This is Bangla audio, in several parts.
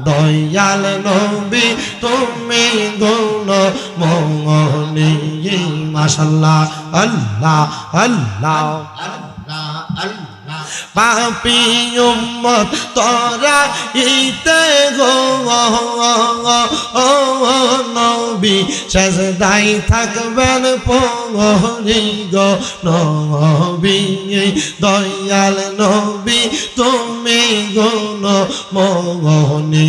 দয়াল নবী তুমি গুণ মনি মাশাআল্লাহ আল্লাহ আল্লাহ পাপী উম্মত তোরা ইতে গো নবী সাজদাই থাকবেন পড়ি গো নবী দয়াল নবী তুমি গুণ মনি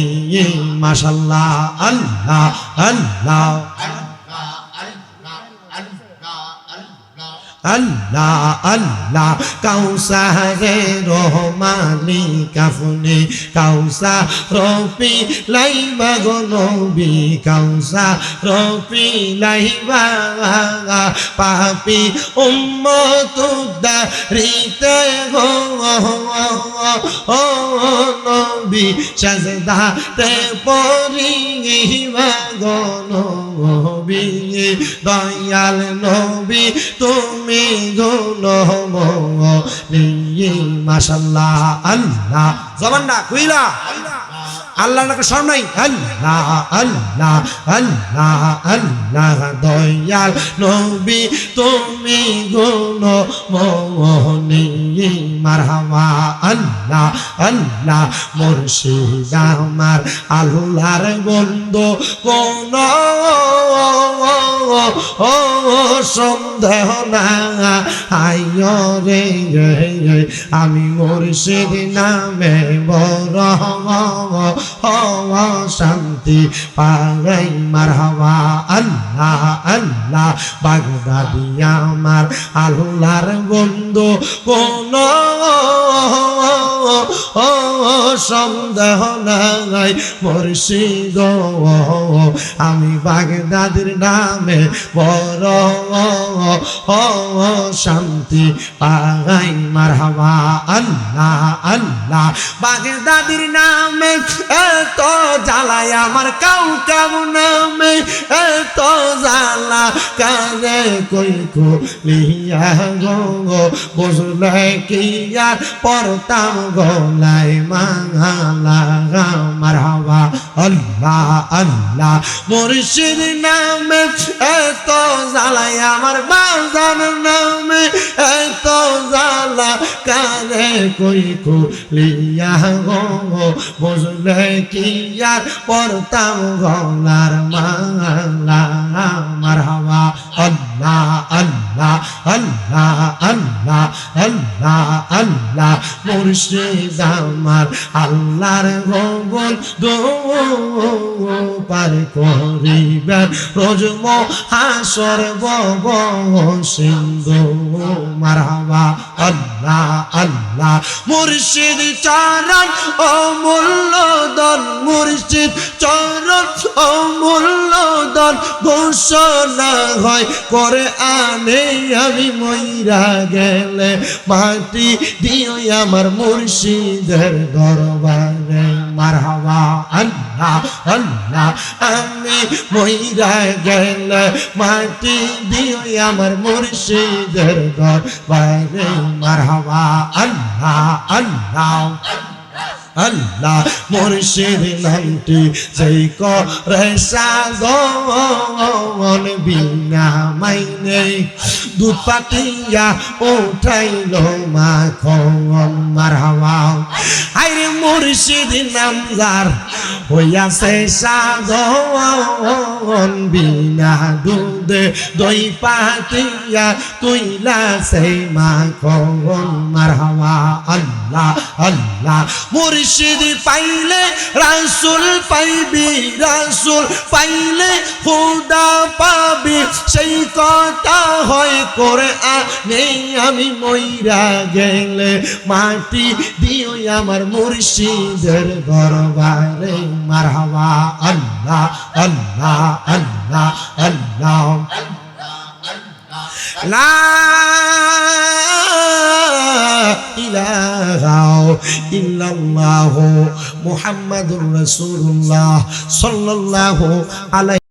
মাশাআল্লাহ আল্লাহ আল্লাহ আল্লাহ আল্লাহ কাউসারের মালিক আপনি কাউসার পিলাইবা গো নবী কাউসার পিলাইবা পাপী উম্মত উদ্ধারিতে গো নবী সাজদাতে পড়িবা গো নবী দয়াল নবী তুমি গুণ মনি মাশাআল্লাহ আল্লাহ জবানটা কইলা আল্লাহ নাকি শরম নাই আল্লাহ আল্লাহ আল্লাহ আল্লাহ দয়াল নবী তুমি গুণ মনি মারহাবা আল্লাহ আল্লাহ মুর্শিদ আমার আল্লাহর বন্ধু কোন সন্দেহ না আইয় রে আমি মুর্শিদ নামে বড় শান্তি পাই মারহাবা আল্লাহ আল্লাহ বাগদাদি আমার আল্লাহর বন্ধু কোন সন্দেহ নাই মুর্শিদ আমি বাগদাদির নামে বড় শান্তি পাই মারহাবা আল্লাহ আল্লাহ বাগদাদির নামে এত জ্বালায় আমার কাউ কেমন নামে এত জ্বালা কানে কই লিয়া গো বুঝলে কি আর পরতাম গলাই মালা মারহাবা আল্লাহ আল্লাহ মুর্শিদ নামে এত জ্বালায় আমার বাজার নামে এত জ্বালা কানে কই লিয়া গো বুঝলে কি আর পরতাম গলার মালা মারহাবা আল্লাহ আল্লাহ আল্লাহ আল্লাহ আল্লাহ আল্লাহ মুর্শিদ আমার আল্লাহর গোবল দো পার করিবেন রোজ মহাশর বব সিন্ধু মারহাবা আল্লাহ আল্লাহ মুর্শিদ চরণ অমূল্য দন মুর্শিদ চরণ অমূল্য দন ঘোষণা হয় করে আনে আমি মইরা গেলে মাটি দিও আমার মুর্শিদের দরবারে মারহাবা আল্লাহ আল্লাহ আমি মইরা গেলে মাটি দিও আমার মুর্শিদের দরবারে মারহাবা আল্লাহ আল্লাহ আল্লাহ মুর্শিদ নামটি যেই করে সাগন বিনা মাইনে দুধ পাতিয়া উঠাইল মাখন মারহাবা আইরে মুর্শিদ নামদার হইয়াছে সাগন বিনা দুধে দই পাতিয়া তুইলা সেই মাখন মারহাবা আল্লাহ আল্লাহ মুর্শিদ পাইলে রাসূল পাইবি রাসূল পাইলে খোদা পাবি সেই কথা হয় করে নেই আমি মইরা গেলে মাটি দিও আমার মুর্শিদের দরবারে মারহাবা আল্লাহ আল্লাহ আল্লাহ আল্লাহ লা ইলাহা ইল্লাল্লাহু মুহাম্মাদুর রাসূলুল্লাহ সাল্লাল্লাহু আলাইহি